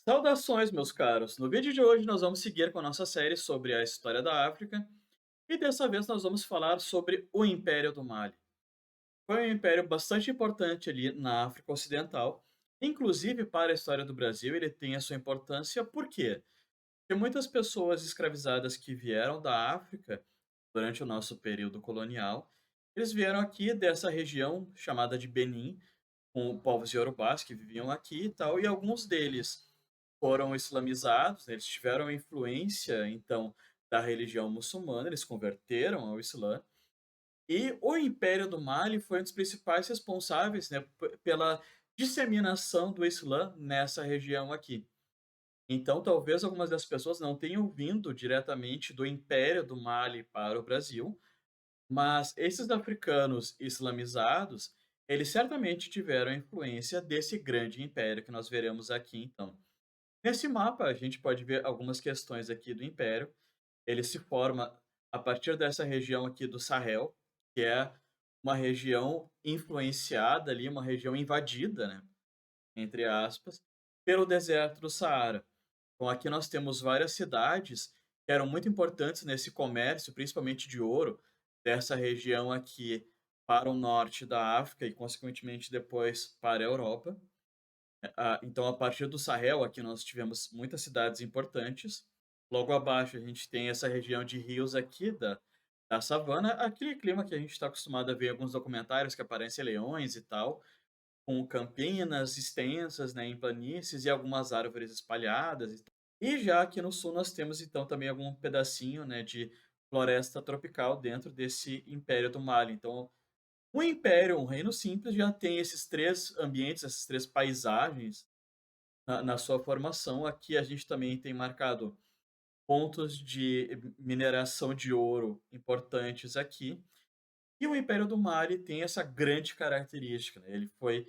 Saudações, meus caros! No vídeo de hoje nós vamos seguir com a nossa série sobre a história da África e dessa vez nós vamos falar sobre o Império do Mali. Foi um império bastante importante ali na África Ocidental, inclusive para a história do Brasil ele tem a sua importância, por quê? Porque muitas pessoas escravizadas que vieram da África durante o nosso período colonial, eles vieram aqui dessa região chamada de Benin, com povos iorubás que viviam aqui e tal, e alguns deles foram islamizados, né, eles tiveram influência, então, da religião muçulmana, eles converteram ao Islã. E o Império do Mali foi um dos principais responsáveis, né, pela disseminação do Islã nessa região aqui. Então, talvez algumas das pessoas não tenham vindo diretamente do Império do Mali para o Brasil, mas esses africanos islamizados, eles certamente tiveram influência desse grande império que nós veremos aqui, então. Nesse mapa, a gente pode ver algumas questões aqui do Império. Ele se forma a partir dessa região aqui do Sahel, que é uma região influenciada ali, uma região invadida, né, entre aspas, pelo deserto do Saara. Então aqui nós temos várias cidades que eram muito importantes nesse comércio, principalmente de ouro, dessa região aqui para o norte da África e, consequentemente, depois para a Europa. Então, a partir do Sahel, aqui nós tivemos muitas cidades importantes. Logo abaixo, a gente tem essa região de rios aqui da savana, aquele clima que a gente está acostumado a ver em alguns documentários que aparecem leões e tal, com campinas extensas, né, em planícies e algumas árvores espalhadas. E já aqui no sul, nós temos então também algum pedacinho, né, de floresta tropical dentro desse Império do Mali. Então, um império, um reino simples, já tem esses três ambientes, essas três paisagens na sua formação. Aqui a gente também tem marcado pontos de mineração de ouro importantes aqui. E o Império do Mali tem essa grande característica, né? Ele foi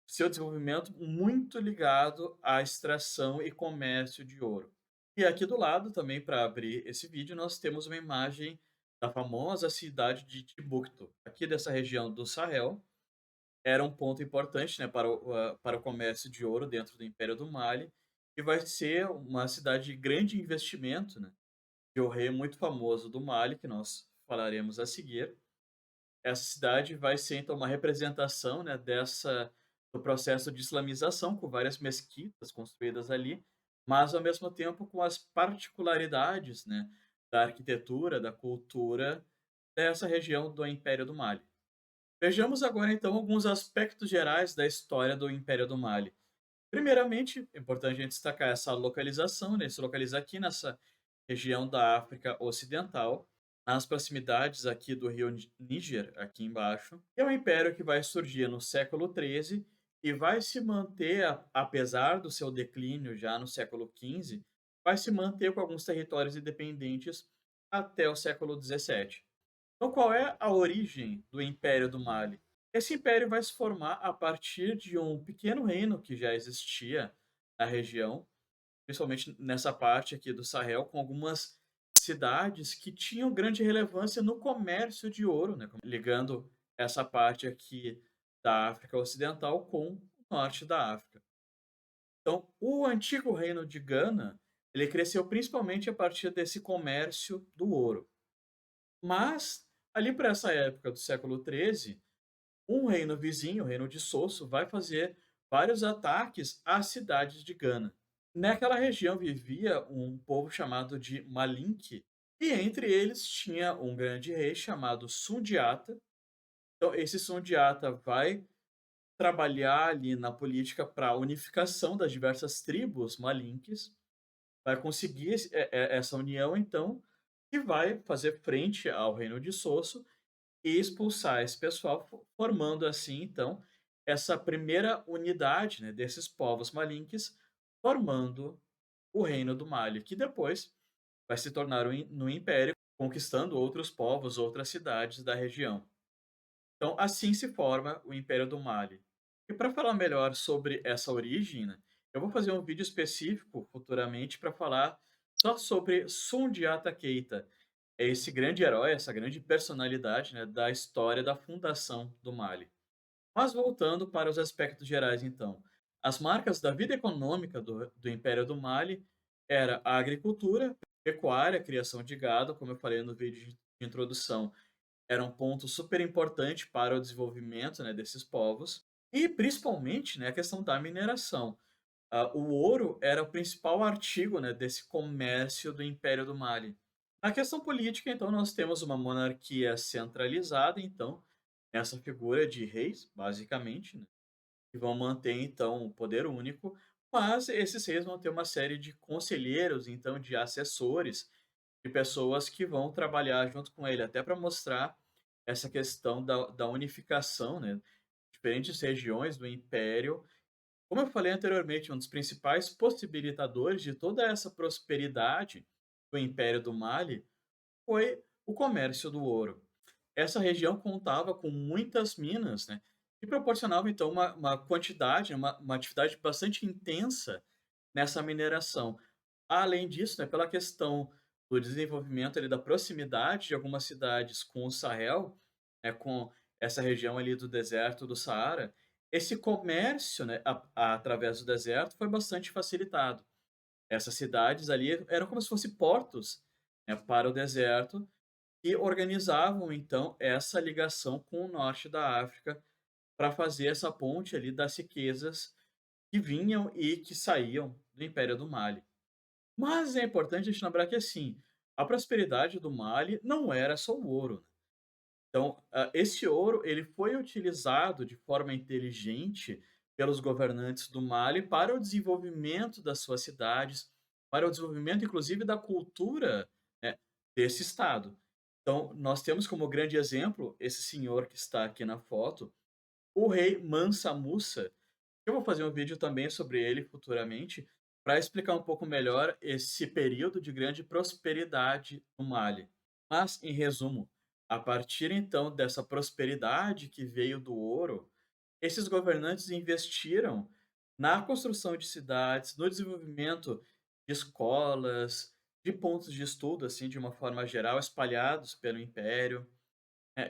seu desenvolvimento muito ligado à extração e comércio de ouro. E aqui do lado, também para abrir esse vídeo, nós temos uma imagem da famosa cidade de Timbuktu, aqui dessa região do Sahel. Era um ponto importante, né, para o comércio de ouro dentro do Império do Mali, e vai ser uma cidade de grande investimento, né, de um rei muito famoso do Mali, que nós falaremos a seguir. Essa cidade vai ser, então, uma representação, né, do processo de islamização, com várias mesquitas construídas ali, mas ao mesmo tempo com as particularidades, né, da arquitetura, da cultura dessa região do Império do Mali. Vejamos agora então alguns aspectos gerais da história do Império do Mali. Primeiramente, é importante a gente destacar essa localização, né? Se localiza aqui nessa região da África Ocidental, nas proximidades aqui do rio Níger, aqui embaixo. É um império que vai surgir no século XIII e vai se manter, apesar do seu declínio já no século XV, vai se manter com alguns territórios independentes até o século XVII. Então, qual é a origem do Império do Mali? Esse império vai se formar a partir de um pequeno reino que já existia na região, principalmente nessa parte aqui do Sahel, com algumas cidades que tinham grande relevância no comércio de ouro, né, ligando essa parte aqui da África Ocidental com o norte da África. Então, o antigo reino de Gana, ele cresceu principalmente a partir desse comércio do ouro. Mas, ali para essa época do século XIII, um reino vizinho, o reino de Sosso, vai fazer vários ataques às cidades de Gana. Naquela região vivia um povo chamado de Malinke, e entre eles tinha um grande rei chamado Sundiata. Então, esse Sundiata vai trabalhar ali na política para a unificação das diversas tribos malinkes, vai conseguir essa união, então, e vai fazer frente ao reino de Sosso e expulsar esse pessoal, formando assim, então, essa primeira unidade, né, desses povos malinques, formando o Reino do Mali, que depois vai se tornar no Império, conquistando outros povos, outras cidades da região. Então, assim se forma o Império do Mali. E para falar melhor sobre essa origem, né, eu vou fazer um vídeo específico futuramente para falar só sobre Sundiata Keita, é esse grande herói, essa grande personalidade, né, da história da fundação do Mali. Mas voltando para os aspectos gerais, então. As marcas da vida econômica do Império do Mali era a agricultura, pecuária, criação de gado, como eu falei no vídeo de introdução, era um ponto super importante para o desenvolvimento, né, desses povos, e principalmente, né, a questão da mineração. O ouro era o principal artigo, né, desse comércio do Império do Mali. Na questão política, então, nós temos uma monarquia centralizada, então, essa figura de reis, basicamente, né, que vão manter, então, o poder único, mas esses reis vão ter uma série de conselheiros, então, de assessores, de pessoas que vão trabalhar junto com ele, até para mostrar essa questão da unificação, né, diferentes regiões do império. Como eu falei anteriormente, um dos principais possibilitadores de toda essa prosperidade do Império do Mali foi o comércio do ouro. Essa região contava com muitas minas, né, que proporcionavam então uma quantidade, uma atividade bastante intensa nessa mineração. Além disso, né, pela questão do desenvolvimento ali, da proximidade de algumas cidades com o Sahel, né, com essa região ali do deserto do Saara, esse comércio, né, através do deserto foi bastante facilitado. Essas cidades ali eram como se fossem portos, né, para o deserto e organizavam então essa ligação com o norte da África para fazer essa ponte ali das riquezas que vinham e que saíam do Império do Mali. Mas é importante a gente lembrar que, assim, a prosperidade do Mali não era só o ouro, né. Então, esse ouro ele foi utilizado de forma inteligente pelos governantes do Mali para o desenvolvimento das suas cidades, para o desenvolvimento inclusive da cultura, né, desse estado. Então, nós temos como grande exemplo esse senhor que está aqui na foto, o rei Mansa Musa. Eu vou fazer um vídeo também sobre ele futuramente, para explicar um pouco melhor esse período de grande prosperidade no Mali. Mas, em resumo, a partir então dessa prosperidade que veio do ouro, esses governantes investiram na construção de cidades, no desenvolvimento de escolas, de pontos de estudo, assim, de uma forma geral, espalhados pelo império,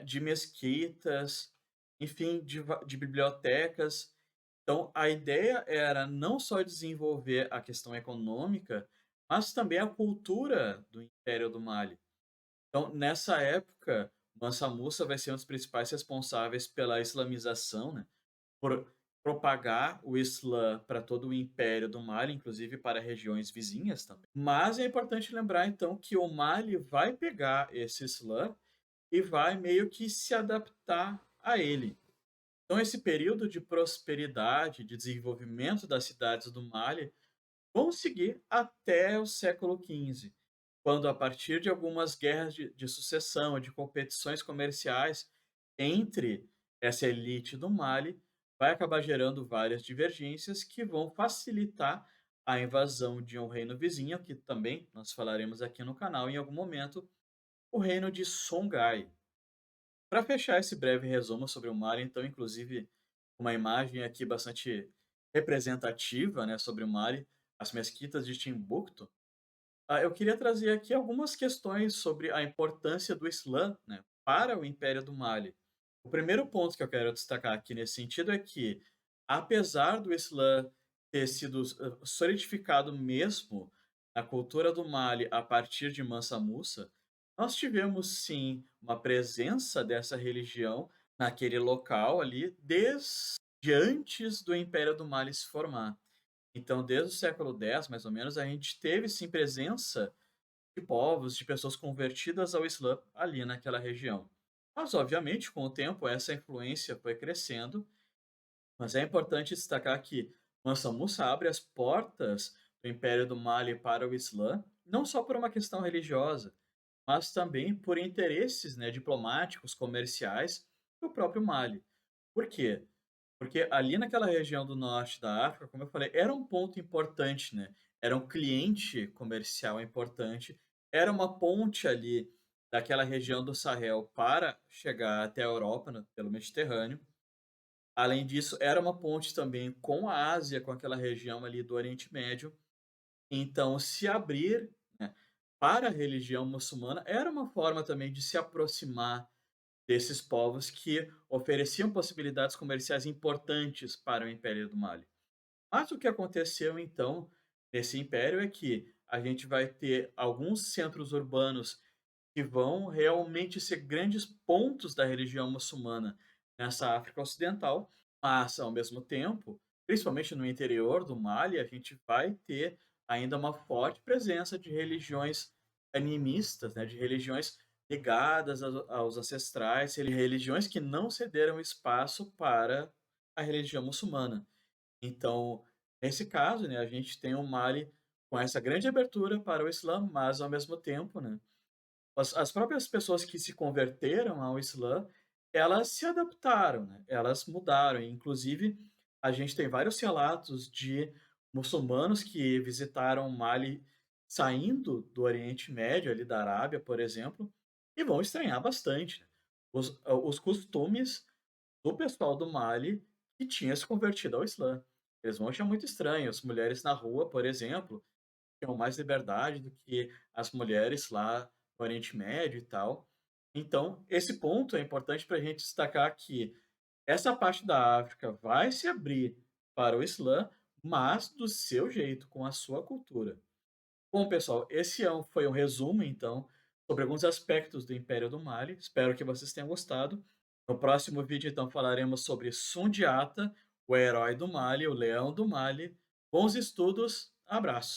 de mesquitas, enfim, de bibliotecas. Então, a ideia era não só desenvolver a questão econômica, mas também a cultura do Império do Mali. Então, nessa época, Mansa Musa vai ser um dos principais responsáveis pela islamização, né, por propagar o Islã para todo o Império do Mali, inclusive para regiões vizinhas também. Mas é importante lembrar, então, que o Mali vai pegar esse Islã e vai meio que se adaptar a ele. Então, esse período de prosperidade, de desenvolvimento das cidades do Mali, vão seguir até o século XV, quando, a partir de algumas guerras de sucessão, de competições comerciais entre essa elite do Mali, vai acabar gerando várias divergências que vão facilitar a invasão de um reino vizinho, que também nós falaremos aqui no canal em algum momento, o reino de Songhai. Para fechar esse breve resumo sobre o Mali, então, inclusive uma imagem aqui bastante representativa, né, sobre o Mali, as mesquitas de Timbuktu. Eu queria trazer aqui algumas questões sobre a importância do Islã, né, para o Império do Mali. O primeiro ponto que eu quero destacar aqui nesse sentido é que, apesar do Islã ter sido solidificado mesmo na cultura do Mali a partir de Mansa Musa, nós tivemos sim uma presença dessa religião naquele local ali desde antes do Império do Mali se formar. Então, desde o século X, mais ou menos, a gente teve sim presença de povos, de pessoas convertidas ao Islã ali naquela região. Mas, obviamente, com o tempo, essa influência foi crescendo, mas é importante destacar que Mansa Musa abre as portas do Império do Mali para o Islã, não só por uma questão religiosa, mas também por interesses, né, diplomáticos, comerciais do próprio Mali. Por quê? Porque ali naquela região do norte da África, como eu falei, era um ponto importante, né? Era um cliente comercial importante, era uma ponte ali daquela região do Sahel para chegar até a Europa, né, pelo Mediterrâneo. Além disso, era uma ponte também com a Ásia, com aquela região ali do Oriente Médio. Então, se abrir, né, para a religião muçulmana era uma forma também de se aproximar desses povos que ofereciam possibilidades comerciais importantes para o Império do Mali. Mas o que aconteceu então nesse império é que a gente vai ter alguns centros urbanos que vão realmente ser grandes pontos da religião muçulmana nessa África Ocidental, mas ao mesmo tempo, principalmente no interior do Mali, a gente vai ter ainda uma forte presença de religiões animistas, né, de religiões ligadas aos ancestrais, religiões que não cederam espaço para a religião muçulmana. Então, nesse caso, né, a gente tem o Mali com essa grande abertura para o Islã, mas ao mesmo tempo, né, as próprias pessoas que se converteram ao Islã, elas se adaptaram, né, elas mudaram. Inclusive, a gente tem vários relatos de muçulmanos que visitaram o Mali saindo do Oriente Médio, ali da Arábia, por exemplo, e vão estranhar bastante, né, os costumes do pessoal do Mali que tinha se convertido ao Islã. Eles vão achar muito estranho. As mulheres na rua, por exemplo, tinham mais liberdade do que as mulheres lá no Oriente Médio e tal. Então, esse ponto é importante para a gente destacar que essa parte da África vai se abrir para o Islã, mas do seu jeito, com a sua cultura. Bom, pessoal, esse foi um resumo, então, sobre alguns aspectos do Império do Mali. Espero que vocês tenham gostado. No próximo vídeo, então, falaremos sobre Sundiata, o herói do Mali, o leão do Mali. Bons estudos, abraço!